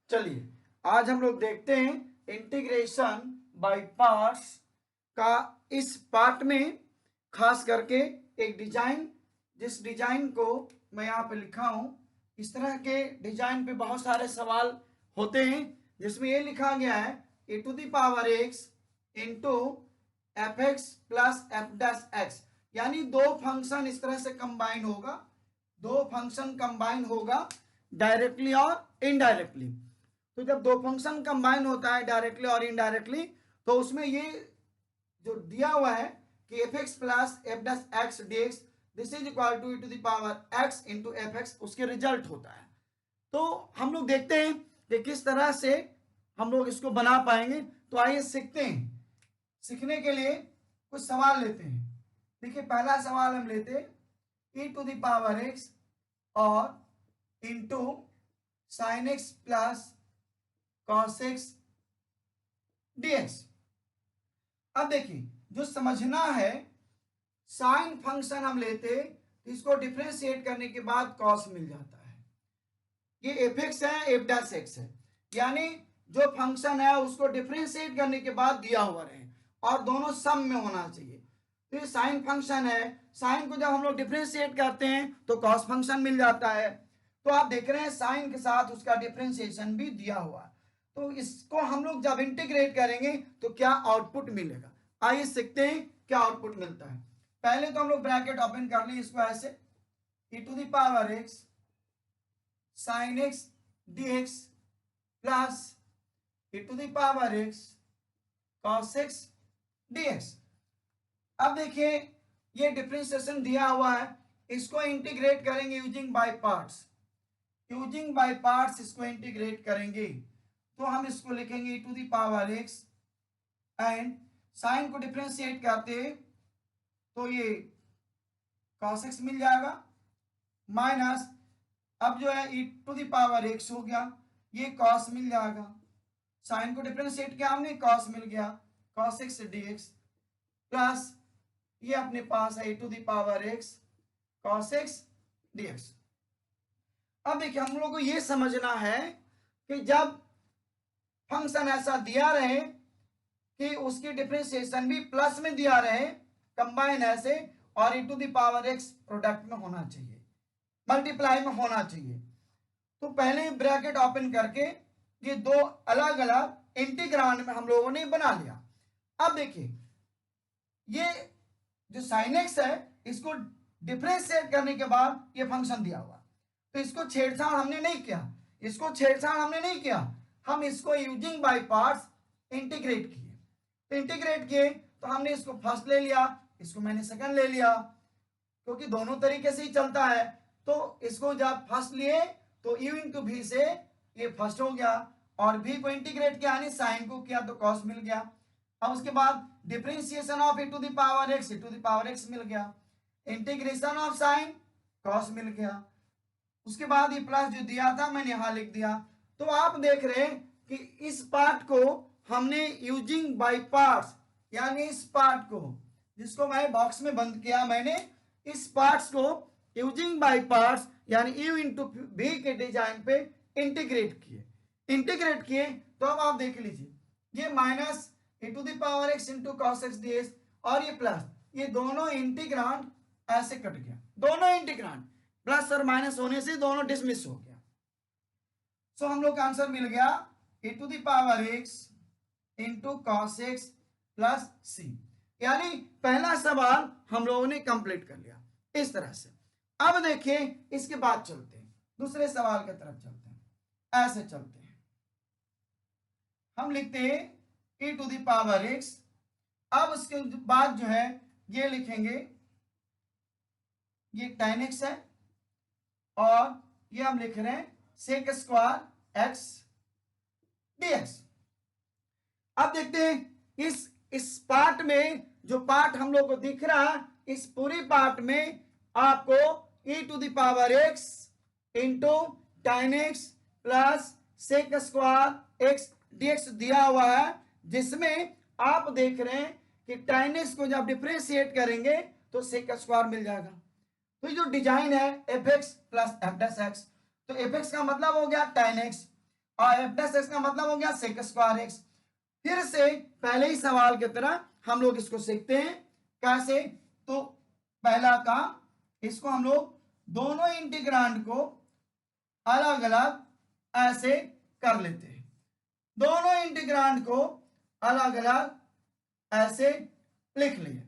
चलिए आज हम लोग देखते हैं इंटीग्रेशन बाय पार्ट्स का। इस पार्ट में खास करके एक डिजाइन, जिस डिजाइन को मैं यहाँ पे लिखा हूं, इस तरह के डिजाइन पे बहुत सारे सवाल होते हैं, जिसमें ये लिखा गया है a to the power x into f x plus f dash x, यानी दो फंक्शन इस तरह से कंबाइन होगा, दो फंक्शन कंबाइन होगा डायरेक्टली और इनडायरेक्टली। तो जब दो फंक्शन कंबाइन होता है डायरेक्टली और इनडायरेक्टली, तो उसमें ये जो दिया हुआ है कि f x plus f dash x d x this is equal to e to the power x into f x, उसके रिजल्ट होता है। तो हम लोग देखते हैं कि किस तरह से हम लोग इसको बना पाएंगे। तो आइए सीखते हैं। सीखने के लिए कुछ सवाल लेते हैं। देखिए पहला सवाल हम लेते हैं e to the power x और into sine x plus cos x dx. अब देखिए जो समझना है, साइन फंक्शन हम लेते तो इसको डिफरेंशिएट करने के बाद कॉस मिल जाता है। ये एफ एक्स है, एफ डैश एक्स है, यानी जो फंक्शन है उसको डिफरेंशिएट करने के बाद दिया हुआ रहे और दोनों सम में होना चाहिए। तो ये साइन फंक्शन है, साइन को जब हम लोग डिफरेंशिएट करते हैं तो कॉस फंक्शन मिल जाता है। तो आप देख रहे हैं साइन के साथ उसका डिफरेंशिएशन भी दिया हुआ है। तो इसको हम लोग जब इंटीग्रेट करेंगे तो क्या आउटपुट मिलेगा, आइए सीखते हैं क्या आउटपुट मिलता है। पहले तो हम लोग ब्रैकेट ओपन कर लिए इसको ऐसे, e to the power x sine x dx plus e to the power x cos x dx. अब देखिए ये डिफरेंशिएशन दिया हुआ है, इसको इंटीग्रेट करेंगे using by parts. Using by parts इसको इंटीग्रेट करेंगे तो हम इसको लिखेंगे e to the power x and sine को डिफरेंशिएट करते तो ये cos x मिल जाएगा माइनस, अब जो है e to the power x हो गया, ये cos मिल जाएगा, साइन को डिफरेंशिएट किया हमने cos मिल गया, cos x dx प्लस ये अपने पास है e to the power x cos x dx। अब देखिए हम लोग को ये समझना है कि जब फंक्शन ऐसा दिया रहे कि उसकी डिफरेंशिएशन भी प्लस में दिया रहे, कंबाइन ऐसे, और e to the power x product में होना चाहिए, मल्टीप्लाई में होना चाहिए। तो पहले ब्रैकेट ओपन करके ये दो अलग अलग इंटीग्रांड में हम लोगों ने बना लिया। अब देखिए ये जो साइन एक्स है इसको डिफरेंशिएट करने के बाद ये फंक्शन दिया हुआ, तो इसको छेड़छाड़ हमने नहीं किया, इसको छेड़छाड़ हमने नहीं किया, हम इसको यूजिंग बाय पार्ट्स इंटीग्रेट किए। तो इंटीग्रेट किए तो हमने इसको फर्स्ट ले लिया, इसको मैंने सेकंड ले लिया, क्योंकि दोनों तरीके से ही चलता है। तो इसको जब फर्स्ट लिए तो यू इंटू भी से ये फर्स्ट हो गया, और भी को इंटीग्रेट किया यानी साइन को किया तो कॉस मिल गया। अब उसके बाद differentiation of e to the power x, e to the power x मिल गया, इंटीग्रेशन ऑफ साइन कॉस मिल गया। उसके बाद ये प्लस जो दिया था मैंने यहां लिख दिया। तो आप देख रहे हैं कि इस पार्ट को हमने यूजिंग बाय पार्ट्स, यानी इस पार्ट को जिसको मैं बॉक्स में बंद किया मैंने, इस पार्ट्स को यूजिंग बाय पार्ट्स यानी यू इंटू भी के डिजाइन पे इंटीग्रेट किए। इंटीग्रेट किए तो अब आप देख लीजिए ये minus a to the power x into cos x dx और ये प्लस, ये दोनों इंटीग्रांड ऐसे कट गया, दोनों इंटीग्रांड प्लस और माइनस होने से दोनों डिसमिस हो गया। सो हम लोग का आंसर मिल गया a to the power x into cos x plus c, यानी पहला सवाल हम लोगों ने कंप्लीट कर लिया इस तरह से। अब देखिए इसके बाद चलते हैं दूसरे सवाल की तरफ, चलते हैं ऐसे चलते हैं, हम लिखते हैं e to the power x। अब उसके बाद जो है ये लिखेंगे, ये tan x है और ये हम लिख रहे हैं sec स्क्वायर x dx। अब देखते हैं इस पार्ट में, जो पार्ट हम लोग को दिख रहा है, इस पूरी पार्ट में आपको e to the power x into tan x plus sec square x dx दिया हुआ है, जिसमें आप देख रहे हैं कि tan x को जब डिफरेंशिएट करेंगे तो sec स्क्वायर मिल जाएगा। तो ये जो डिजाइन है F x plus f dash x, तो एफ एक्स का मतलब हो गया tan x, और एफ डैश एक्स का मतलब हो गया सेक स्क्वायर एक्स। फिर से पहले ही सवाल की तरह हम लोग इसको सीखते हैं कैसे। तो पहला काम, इसको हम लोग दोनों इंटीग्रांड को अलग अलग ऐसे कर लेते हैं, दोनों इंटीग्रांड को अलग अलग ऐसे लिख लिए।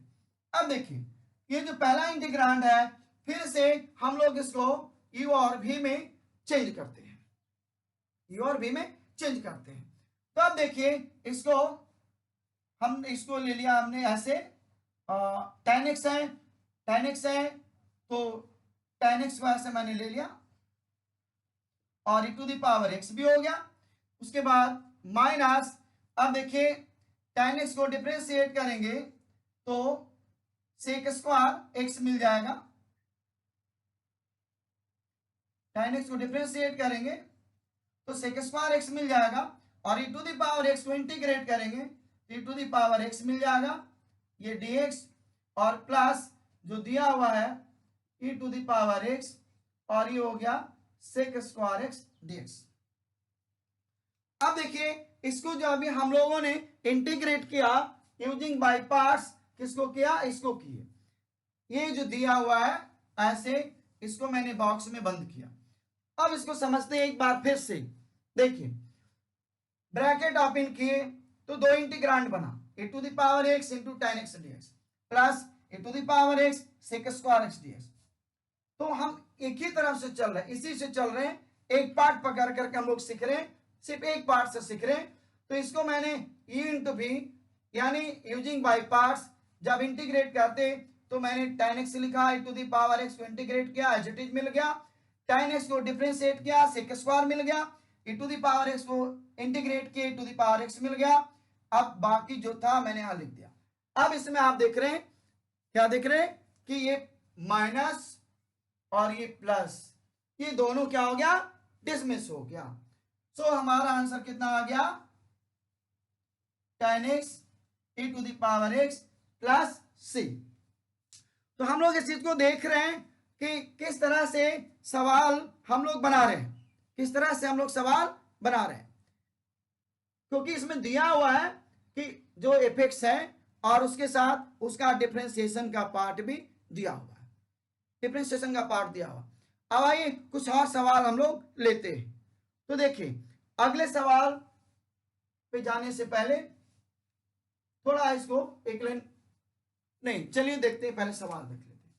अब देखिए ये जो पहला इंटीग्रांड है, फिर से हम लोग इसको यू और वी में चेंज करते हैं, यू और वी में चेंज करते हैं। तो अब देखिए इसको हम इसको ले लिया हमने ऐसे, tan x है, tan x है तो tan x को ऐसे मैंने ले लिया और e to the power x भी हो गया। उसके बाद माइनस, अब देखिए tan x को डिफरेंशिएट करेंगे तो सेक स्क्वायर x मिल जाएगा, tan x को डिफरेंशिएट करेंगे तो सेक स्क्वायर x मिल जाएगा और e to the power x को इंटीग्रेट करेंगे तो e to the power x मिल जाएगा ये dx और प्लस जो दिया हुआ है e to the power x और ये हो गया सेक स्क्वायर x dx। अब देखिए इसको जो अभी हम लोगों ने इंटीग्रेट किया यूजिंग बाय पार्ट्स, किसको किया, इसको किए। ये जो दिया हुआ है ऐसे, इसको मैंने बॉक्स में बंद किया। अब इसको समझते हैं एक बार फिर से। देखिए ब्रैकेट ओपन किए तो दो इंटीग्रांड बना, a to the power x into tan x dx plus a to the power x sec square x dx। तो हम एक ही तरफ से चल रहे हैं, इसी से चल रहे हैं, एक पार्ट पकड़ करके हम लोग सीख रहे हैं, सिर्फ एक पार्ट से सीख रहे हैं। तो इसको मैंने e इंटू v यानी यूजिंग बाय पार्ट्स जब इंटीग्रेट करते तो मैंने tan x लिखा, e to the power x को इंटीग्रेट किया एज इट इज मिल गया, tan x को डिफरेंशिएट किया सेक स्क्वायर मिल गया, e to the power x को इंटीग्रेट किया e to the power x मिल गया। अब बाकी जो था मैंने यहां लिख दिया। अब इसमें आप देख रहे हैं, क्या देख रहे हैं कि ये माइनस और ये प्लस, ये दोनों क्या हो गया, डिसमिस हो गया। सो हमारा आंसर कितना आ गया, tan x e to the power x plus c। तो हम लोग इस चीज को देख रहे हैं कि किस तरह से सवाल हम लोग बना रहे हैं, किस तरह से हम लोग सवाल बना रहे हैं, क्योंकि इसमें दिया हुआ है कि जो एफ है और उसके साथ उसका डिफरेंशिएशन का पार्ट भी दिया हुआ है, डिफरेंशिएशन का पार्ट दिया हुआ। अब आइए कुछ और सवाल हम लोग लेते हैं। तो देखिए अगले सवाल पे जाने से पहले थोड़ा इसको एक लाइन, नहीं चलिए देखते हैं, पहले सवाल देख लेते हैं।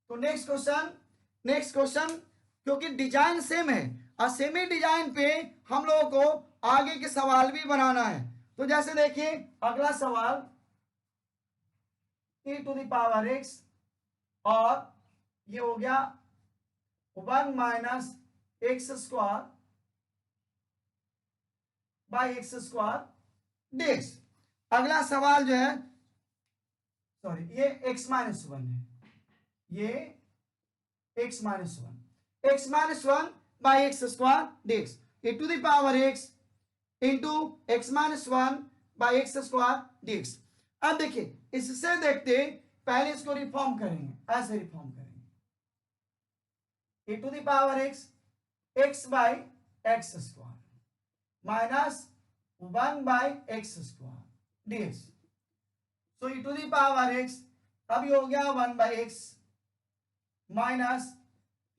तो नेक्स्ट क्वेश्चन क्योंकि डिजाइन सेम है और सेम ही डिजाइन पे हम लोगों को आगे के सवाल भी बनाना है। तो जैसे देखिए अगला सवाल e to the power x और ये हो गया 1 minus x square by x square dx। अगला सवाल जो है, सॉरी ये x माइनस 1 है, ये x minus 1 by x square dx a to the power x into x minus 1 by x square dx। अब देखिए इससे देखते पहले इसको रिफॉर्म करेंगे, ऐसे रिफॉर्म करेंगे a to the power x by x square minus 1 by x square dx। So e to the power x, अब ये हो गया 1 बाई एक्स माइनस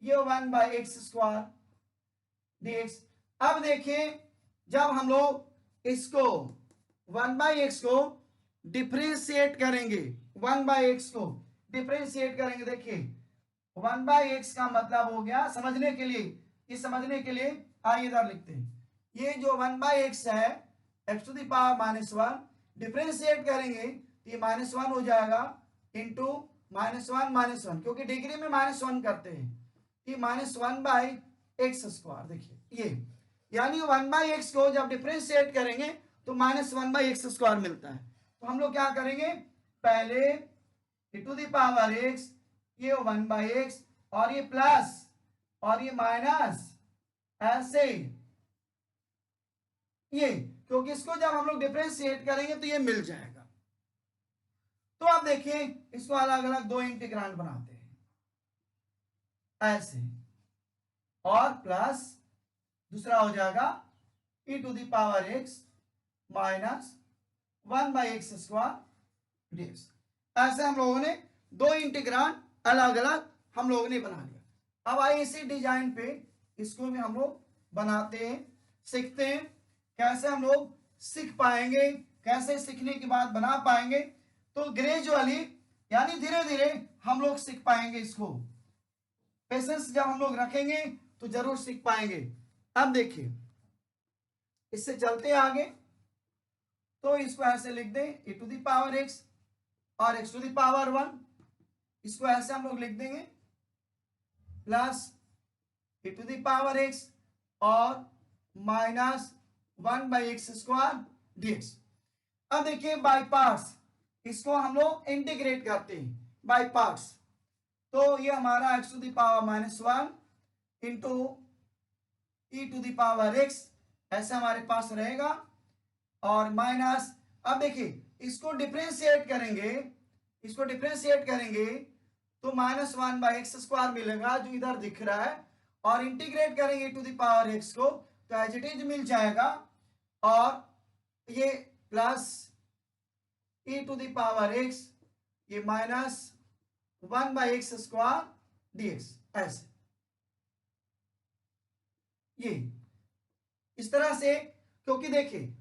ये 1 बाई एक्स स्क्वायर dx। अब देखिए जब हम लोग इसको 1 बाई एक्स को डिफरेंशिएट करेंगे, 1 बाई एक्स को डिफरेंशिएट करेंगे, देखिए 1 बाई एक्स का मतलब हो गया, समझने के लिए, इस समझने के लिए आइए इधर लिखते हैं, ये जो 1 बाई एक्स है x to the power minus 1 differentiate करेंगे तो ये माइनस 1 हो जाएगा इंटू माइनस 1 क्योंकि डिग्री में माइनस 1 करते हैं, ये माइनस 1 बाई एक्स स्क्वायर। देखिए ये यानी 1 बाई एक्स को जब डिफरेंशिएट करेंगे तो माइनस 1 बाई एक्स स्क्वायर मिलता है। तो हम लोग क्या करेंगे, पहले e to the power x ये 1 बाई एक्स और ये प्लस और ये माइनस ऐसे, ये क्योंकि इसको जब हम लोग डिफरेंशिएट करेंगे तो ये मिल जाएगा। तो आप देखिए इसको अलग अलग दो इंटीग्रांड बनाते हैं ऐसे और प्लस दूसरा हो जाएगा e to the power x minus 1/x² dx। ऐसे हम लोगों ने दो इंटीग्रांड अलग अलग हम लोगों ने बना लिया। अब आइए इसी डिजाइन पे इसको भी हम लोग बनाते हैं, सीखते हैं। कैसे हम लोग सीख पाएंगे, कैसे सीखने के बाद बना पाएंगे, तो ग्रेजुअली यानी धीरे धीरे हम लोग सीख पाएंगे इसको। पेशेंस जब हम लोग रखेंगे तो जरूर सीख पाएंगे। अब देखिए इससे चलते आगे, तो इसको ऐसे लिख दें e to the power x और x टू द पावर 1, इसको ऐसे हम लोग लिख देंगे plus e to the power x और माइनस 1/x² dx। अब देखिए बाय पार्ट्स इसको हम लोग इंटीग्रेट करते हैं बाय पार्ट्स। तो ये हमारा x to the power -1 into e to the power x ऐसा हमारे पास रहेगा और माइनस, अब देखिए इसको डिफरेंशिएट करेंगे, इसको डिफरेंशिएट करेंगे तो -1/x² मिलेगा जो इधर दिख रहा है, और इंटीग्रेट करेंगे टू द पावर x को तो एज इट इज मिल जाएगा, और ये plus e to the power x ये -1/x² dx। ऐसे ये इस तरह से, क्योंकि देखिए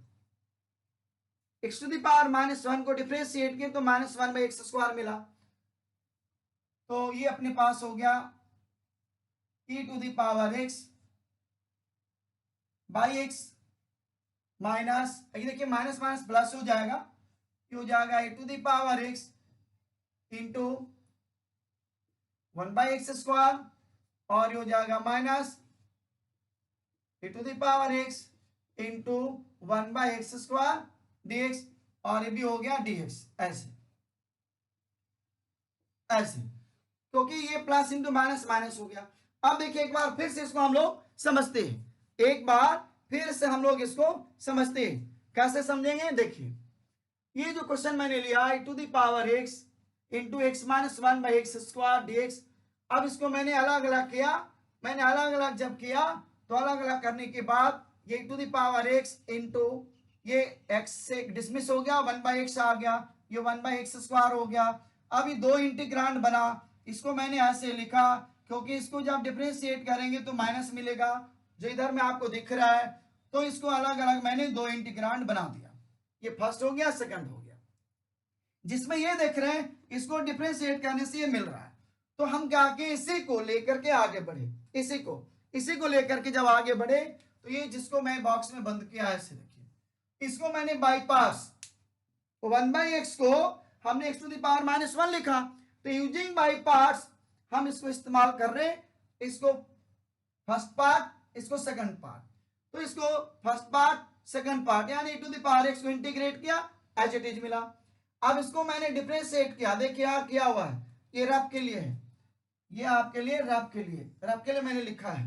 x टू द पावर -1 को डिफरेंशिएट किए तो -1/x² मिला, तो ये अपने पास हो गया e to the power x by x minus, ये देखिए माइनस माइनस प्लस हो जाएगा, ये हो जाएगा e to the power x into 1/x², और ये हो जाएगा minus e to the power x into 1/x² dx, और ये भी हो गया dx। ऐसे ऐसे क्योंकि ये प्लस इंटू माइनस माइनस हो गया। अब देखिए एक बार फिर से इसको हम लोग समझते हैं, एक बार फिर से हम लोग इसको समझते हैं। कैसे समझेंगे, देखिए ये जो क्वेश्चन मैंने लिया e to the power x into x minus 1/x² dx, अब इसको मैंने अलग अलग किया, मैंने अलग अलग जब किया तो अलग अलग करने के बाद ये e to the power x into ये x से डिसमिस हो गया, 1/x आ गया, ये 1/x² हो गया। अब ये दो इंटीग्रांड बना, इसको मैंने ऐसे लिखा क्योंकि इसको जब डिफरेंशिएट करेंगे तो माइनस मिलेगा जो इधर में आपको दिख रहा है, तो इसको अलग अलग मैंने दो इंटीग्रांड बना दिया। ये फर्स्ट हो गया, सेकंड हो गया। जिसमें ये देख रहे हैं इसको डिफरेंशिएट करने से ये मिल रहा है, तो हम क्या कि इसी को लेकर के आगे बढ़े, इसी को लेकर के जब आगे बढ़े तो ये जिसको मैं बॉक्स में बंद किया ऐसे देखिए, इसको मैंने बाईपास 1/x को हमने x टू द पावर -1 लिखा, तो यूजिंग बाई पार्ट्स हम इसको इस्तेमाल कर रहे हैं, इसको फर्स्ट पार्ट इसको सेकंड पार्ट, तो इसको फर्स्ट पार्ट सेकंड पार्ट यानी e to the power x को इंटीग्रेट किया, एज इट इज मिला। अब इसको मैंने डिफरेंशिएट किया, देखिए यहाँ किया हुआ है, ये रफ के लिए है, ये आपके लिए रफ के लिए मैंने लिखा है।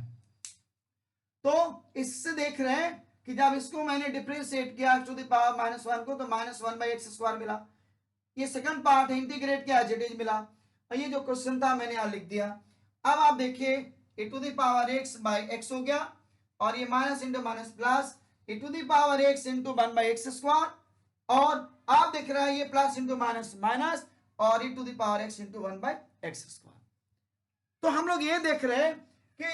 तो इससे देख रहे हैं कि जब इसको मैंने डिफरेंशिएट किया x टू द पावर -1 को तो -1/x² मिला, ये सेकंड पार्ट है, इंटीग्रेट किया एज इट इज मिला, और ये जो क्वेश्चन था मैंने यहां लिख दिया। अब आप देखिए e to the power x by x हो गया, और ये minus into minus plus e to the power x into 1/x², और आप देख रहे हैं ये प्लस इंटू माइनस माइनस और e to the power x into 1/x²। तो हम लोग ये देख रहे हैं कि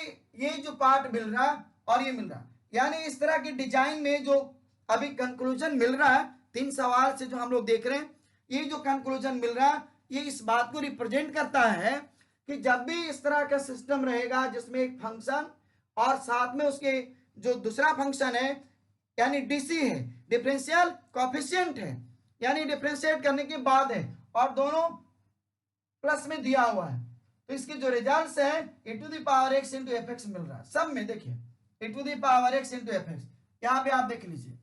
ये जो पार्ट मिल रहा है और ये मिल रहा है, यानी इस तरह की डिजाइन में जो अभी कंक्लूजन मिल रहा है 3 सवाल से जो हम लोग देख रहे हैं, ये जो कंक्लूजन मिल रहा है ये इस बात को रिप्रेजेंट करता है कि जब भी इस तरह का सिस्टम रहेगा जिसमें एक फंक्शन और साथ में उसके जो दूसरा फंक्शन है यानी डीसी है, डिफरेंशियल कोएफिशिएंट है, यानी डिफरेंशिएट करने के बाद है और दोनों प्लस में दिया हुआ है, तो इसके जो रिजल्ट्स है e to the power x into f x मिल रहा है। सब में देखिए e to the power x into f x, यहाँ पे आप देख लीजिए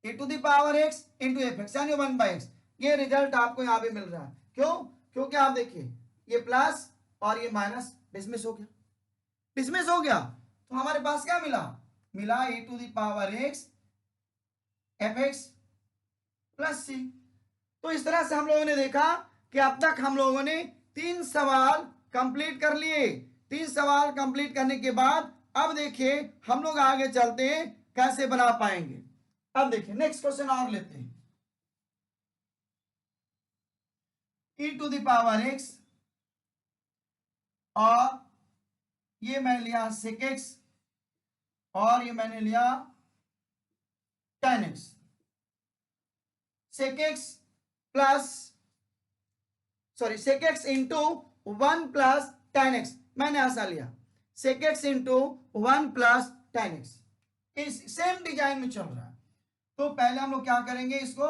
e to the power x into f x यानी 1/x, ये रिजल्ट आपको यहाँ पे मिल रहा है। क्यों? क्योंकि आप देखिए ये प्लस और ये माइनस डिसमिस हो गया, तो हमारे पास क्या मिला e to the power x f x plus c. तो इस तरह से हम लोगों ने देखा कि अब तक हम लोगों ने 3 सवाल कंप्लीट कर लिए। 3 सवाल कंप्लीट करने के बाद अब देखिए हम लोग आगे चलते हैं कैसे बना पाएंगे। अब देखिए नेक्स्ट क्वेश्चन और लेते हैं। e to the power x और ये मैंने लिया sec x और ये मैंने लिया tan x। sec x plus sec x into 1 plus tan x मैंने ऐसा लिया, sec x into 1 plus tan x। इस सेम डिजाइन में चल रहा है। तो पहले हम लोग क्या करेंगे, इसको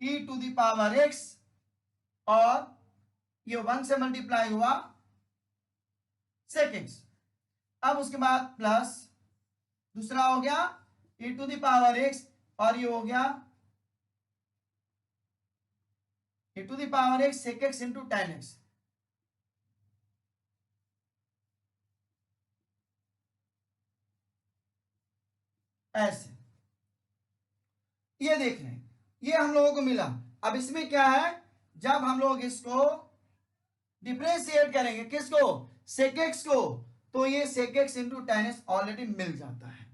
e to the power x और ये 1 से मल्टीप्लाई हुआ sec x, अब उसके बाद प्लस दूसरा हो गया e to the power x और ये हो गया e to the power x sec x into tan x। ऐसे ये देख रहे हैं, ये हम लोगों को मिला। अब इसमें क्या है, जब हम लोग इसको डिफरेंशिएट करेंगे किसको, sec x को, तो ये sec x into tan x already मिल जाता है।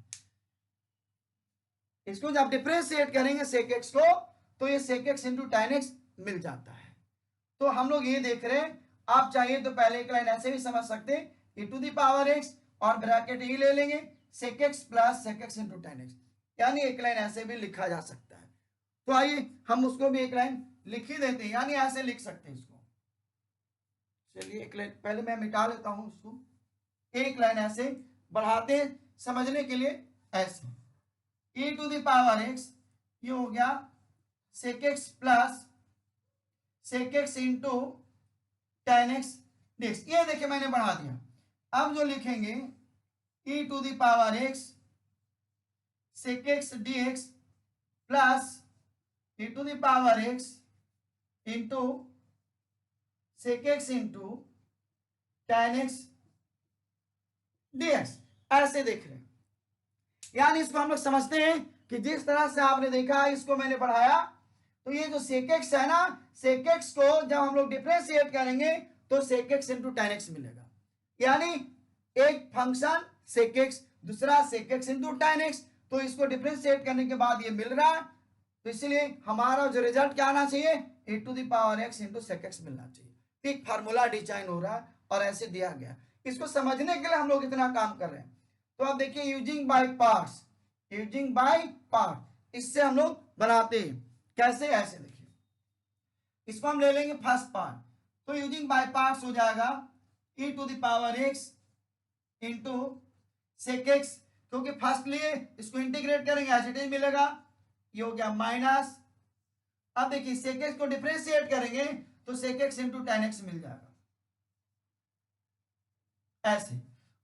इसको जब डिफरेंशिएट करेंगे sec x को तो ये sec x into tan x मिल जाता है। तो हम लोग ये देख रहे हैं, आप चाहिए तो पहले एक लाइन ऐसे भी समझ सकते हैं, e to the power x और ब्रैकेट ही ले लेंगे sec x plus sec x into tan x, यानी एक लाइन ऐसे भी लिखा जा सकता है। तो आइए हम उसको भी एक लाइन लिख ही देते हैं, यानी ऐसे लिख सकते हैं इसको। चलिए एक लाइन पहले मैं मिटा लेता हूं उसको, एक लाइन ऐसे बढ़ाते समझने के लिए, ऐसे e to the power x ये हो गया sec x plus sec x into tan x dx। ये देखिए मैंने बढ़ा दिया। अब जो लिखेंगे e to the power x sec x dx plus e to the power x into sec x into tan x dx। ऐसे देख रहे हैं, यानी इसको हम लोग समझते हैं कि जिस तरह से आपने देखा इसको मैंने बढ़ाया, तो ये जो sec x है ना, sec x को जब हम लोग डिफरेंशिएट करेंगे तो sec x into tan x मिलेगा। यानी एक फंक्शन sec x, दूसरा sec x into tan x, तो इसको डिफरेंशिएट करने के बाद ये मिल रहा है। तो इसलिए हमारा जो रिजल्ट क्या आना चाहिए, e to the power x into sec x मिलना चाहिए। एक फार्मूला डिजाइन हो रहा है और ऐसे दिया गया। इसको समझने के लिए हम लोग इतना काम कर रहे हैं। तो अब देखिए using by parts, using by part, इससे हम लोग बनाते हैं कैसे, ऐसे देखिए इसको हम ले लेंगे फर्स्ट पार्ट, तो यूजिंग बाय पार्ट्स हो जाएगा e to the power x into sec x, क्योंकि फर्स्ट लिए इसको इंटीग्रेट करेंगे एज इट इज मिलेगा, ये हो गया माइनस। अब देखिए sec x को डिफरेंशिएट करेंगे तो sec x into tan x मिल जाएगा ऐसे,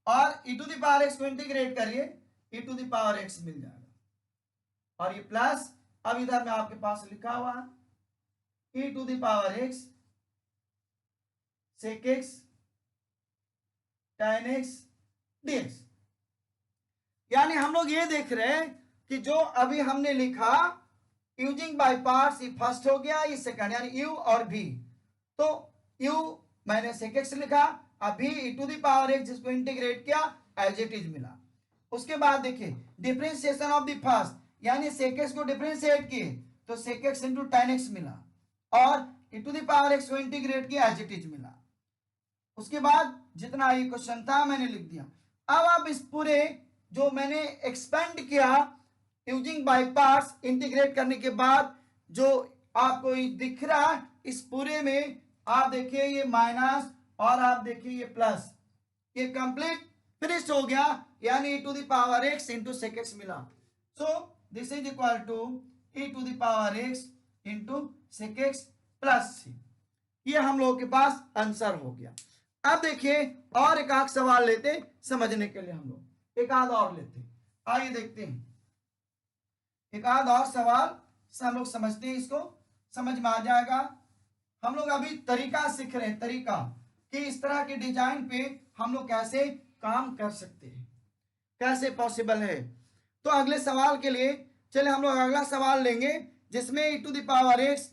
और e to the power x को इंटीग्रेट करिए e to the power x मिल जाएगा, और ये प्लस, अब इधर में आपके पास लिखा हुआ है e to the power x sec x tan x dx। यानी हम लोग ये देख रहे हैं कि जो अभी हमने लिखा यूजिंग बाय पार्ट्स, ये फर्स्ट हो गया, ये सेकंड, यानी u और v। तो u मैंने sec x लिखा, अभी e to the power x जिसको इंटीग्रेट किया एज इट इज मिला। उसके बाद देखिए डिफरेंशिएशन ऑफ द फर्स्ट, यानी sec x को डिफरेंशिएट किए तो sec x into tan x मिला, और e to the power x को इंटीग्रेट किया एज इट इज मिला। उसके बाद जितना ये क्वेश्चन था मैंने लिख दिया। अब आप इस पूरे जो मैंने एक्सपेंड किया यूजिंग बाय पार्ट्स, इंटीग्रेट करने के बाद जो आपको दिख रहा है, इस पूरे में आप देखिए ये माइनस और आप देखिए ये प्लस, ये कंप्लीट फिनिश हो गया, यानी e to the power x into sec x मिला। So this is equal to e to the power x into sec x plus c। ये हम लोगों के पास आंसर हो गया। अब देखिए और एक आध सवाल लेते समझने के लिए, हम लोग एक आध और लेते, आइए देखते हैं एक आध और सवाल से हम लोग समझते हैं, इसको समझ में आ जाएगा। हम लोग अभी तरीका सीख रहे हैं, तरीका कि इस तरह के डिजाइन पे हम लोग कैसे काम कर सकते हैं, कैसे पॉसिबल है। तो अगले सवाल के लिए चले हम लोग अगला सवाल लेंगे, जिसमें e to the power x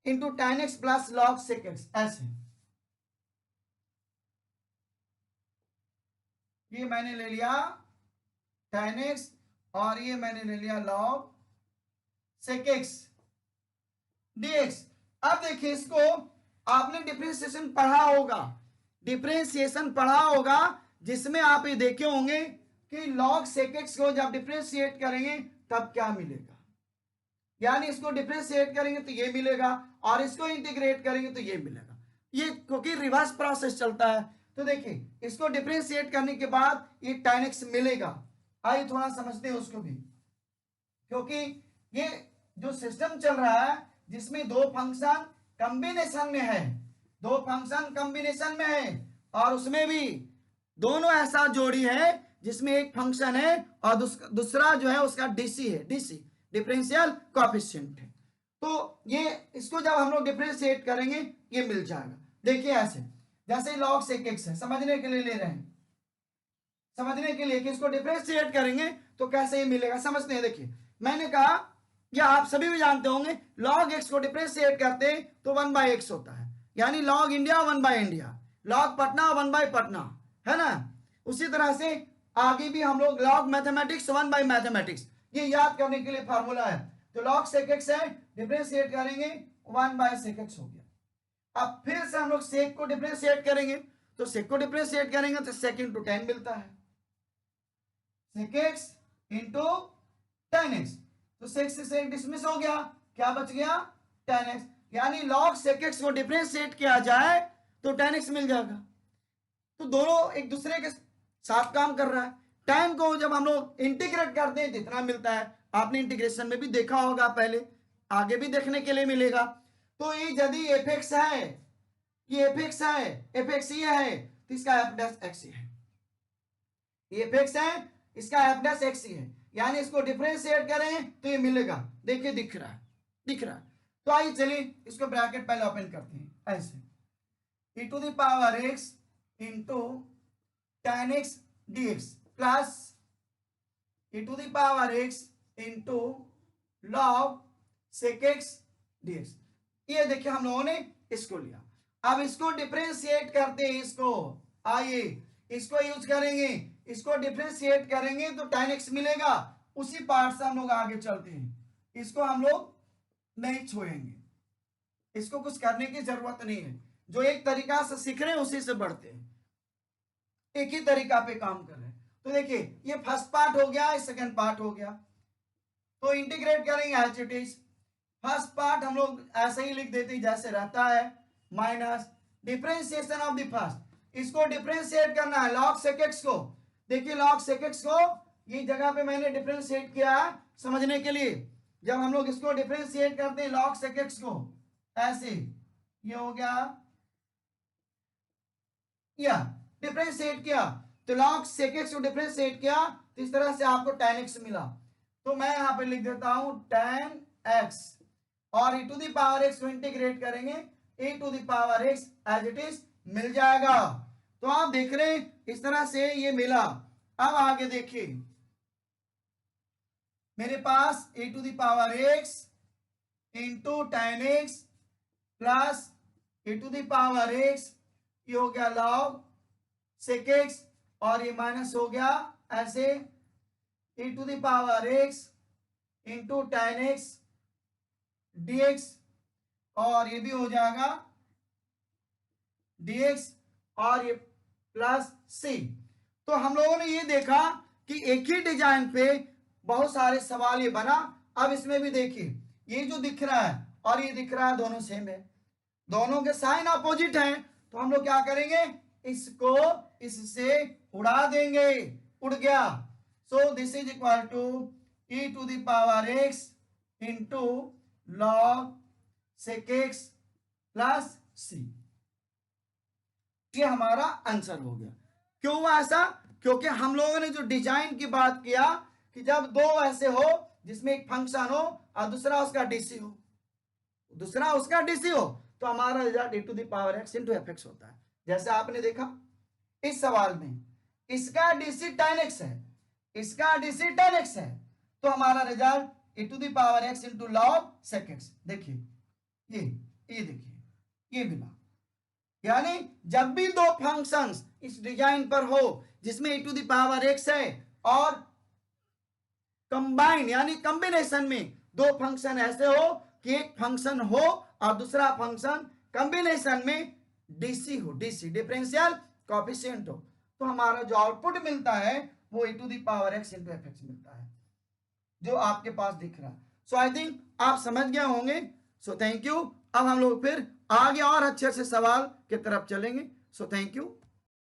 into tan x plus log sec x, ऐसे ये मैंने ले लिया tan x और ये मैंने ले लिया log sec x dx। अब देखिए इसको आपने डिफरेंशिएशन पढ़ा होगा, डिफरेंशिएशन पढ़ा होगा जिसमें आप ये देखे होंगे कि log sec x को जब डिफरेंशिएट करेंगे तब क्या मिलेगा, यानी इसको डिफरेंशिएट करेंगे तो ये मिलेगा और इसको इंटीग्रेट करेंगे तो ये मिलेगा। ये क्योंकि रिवर्स प्रोसेस चलता है। तो देखिए इसको डिफरेंशिएट करने के बाद ये tan x मिलेगा। आइए थोड़ा समझते हैं उसको भी, क्योंकि ये जो सिस्टम चल रहा है जिसमें दो फंक्शन कॉम्बिनेशन में है, दो फंक्शन कॉम्बिनेशन में है और उसमें भी दोनों ऐसा जोड़ी है जिसमें एक फंक्शन है और दूसरा जो है उसका डीसी है, डीसी डिफरेंशियल कोएफिशिएंट है। तो ये इसको जब हम लोग डिफरेंशिएट करेंगे ये मिल जाएगा। देखिए ऐसे जैसे log sec x है, समझने के लिए ले रहे हैं, समझने के लिए कि इसको डिफरेंशिएट करेंगे तो कैसे ये मिलेगा, समझते हैं। देखिए मैंने कहा या आप सभी भी जानते होंगे log x को डिफरेंशिएट करते हैं तो 1/x होता है, यानी log इंडिया 1/इंडिया, log पटना 1/पटना, है ना। उसी तरह से आगे भी हम लोग log मैथमेटिक्स 1/मैथमेटिक्स, ये याद करने के लिए फार्मूला है। तो log sec x है, डिफरेंशिएट करेंगे 1/sec x हो गया। अब फिर से हम लोग sec को डिफरेंशिएट करेंगे, तो sec को डिफरेंशिएट करेंगे तो sec into tan मिलता है, sec x into tan x, तो sec से sec डिसमिस हो गया, क्या बच गया tan x, यानी log sec x को डिफरेंशिएट किया जाए तो tan x मिल जाएगा। तो दोनों एक दूसरे के साथ काम कर रहा है। tan को जब हम लोग इंटीग्रेट करते हैं तो इतना मिलता है, आपने इंटीग्रेशन में भी देखा होगा पहले, आगे भी देखने के लिए मिलेगा। तो ये यदि fx है, ये fx है, fx ये है तो इसका f डैश x है, ये fx है इसका f डैश x है, यानी इसको डिफरेंशिएट करें तो ये मिलेगा। देखिए दिख रहा है, दिख रहा है। तो आइए चलिए इसको ब्रैकेट पहले ओपन करते हैं ऐसे, e to the power x into tan x dx plus e to the power x into log sec x dx। ये देखिए हम लोगों ने इसको लिया, अब इसको डिफरेंशिएट करते हैं, इसको आइए इसको यूज करेंगे, इसको डिफरेंशिएट करेंगे तो tan x मिलेगा। उसी पार्ट से हम लोग आगे चलते हैं, इसको हम लोग नहीं छोड़ेंगे, इसको कुछ करने की जरूरत नहीं है, जो एक तरीका से सीख रहे हैं उसी से बढ़ते हैं, एक ही तरीका पे काम कर रहे हैं। तो देखिए ये फर्स्ट पार्ट हो गया, ये सेकंड पार्ट हो गया, तो इंटीग्रेट करेंगे as it is. First part हम लोग ऐसे ही लिख देते हैं जैसे रहता है, minus differentiation of the first, इसको डिफरेंशिएट करना है log sec x को। देखिए log sec x को ये जगह पे मैंने डिफरेंशिएट किया है समझने के लिए। जब हम लोग इसको डिफरेंशिएट करते हैं log sec x को ऐसे, ये हो गया, या डिफरेंशिएट किया तो log sec x को डिफरेंशिएट किया तो इस तरह से आपको tan x मिला। तो मैं यहां पे लिख देता हूं tan x और e to the power x को इंटीग्रेट करेंगे e to the power x as it is मिल जाएगा। तो आप देख रहे हैं इस तरह से ये मिला। अब आगे देखिए मेरे पास e to the power x into tan x plus e to the power x, ये हो गया log sec x और ये माइनस हो गया ऐसे e to the power x into tan x dx और ये भी हो जाएगा dx और ये प्लस c। तो हम लोगों ने ये देखा कि एक ही डिजाइन पे बहुत सारे सवाल ये बना। अब इसमें भी देखिए ये जो दिख रहा है और ये दिख रहा है दोनों सेम है, दोनों के साइन अपोजिट हैं, तो हम लोग क्या करेंगे इसको इससे उड़ा देंगे, उड़ गया। So this is equal to e to the power x into log sec x plus c, ये हमारा आंसर हो गया। क्यों हुआ ऐसा? क्योंकि हम लोगों ने जो डिजाइन की बात किया कि जब दो ऐसे हो जिसमें एक फंक्शन हो और दूसरा उसका डीसी हो, दूसरा उसका डीसी हो, तो हमारा result e to the power x into f x होता है। जैसे आपने देखा इस सवाल में इसका डीसी tan x है, इसका डीसी tan x है, तो हमारा result e to the power x into log sec x। देखिए ये देखिए ये मिला। यानी जब भी दो फंक्शंस इस डिजाइन पर हो जिसमें e to the power x है और कंबाइन यानी कॉम्बिनेशन में दो फंक्शन ऐसे हो कि एक फंक्शन हो और दूसरा फंक्शन कॉम्बिनेशन में डीसी हो, डीसी डिफरेंशियल कोएफिशिएंट हो, तो हमारा जो आउटपुट मिलता है वो e to the power x into f x मिलता है जो आपके पास दिख रहा है। सो आई थिंक आप समझ गए होंगे। So thank you. अब हम लोग फिर आगे और अच्छे से सवाल की तरफ चलेंगे। So thank you.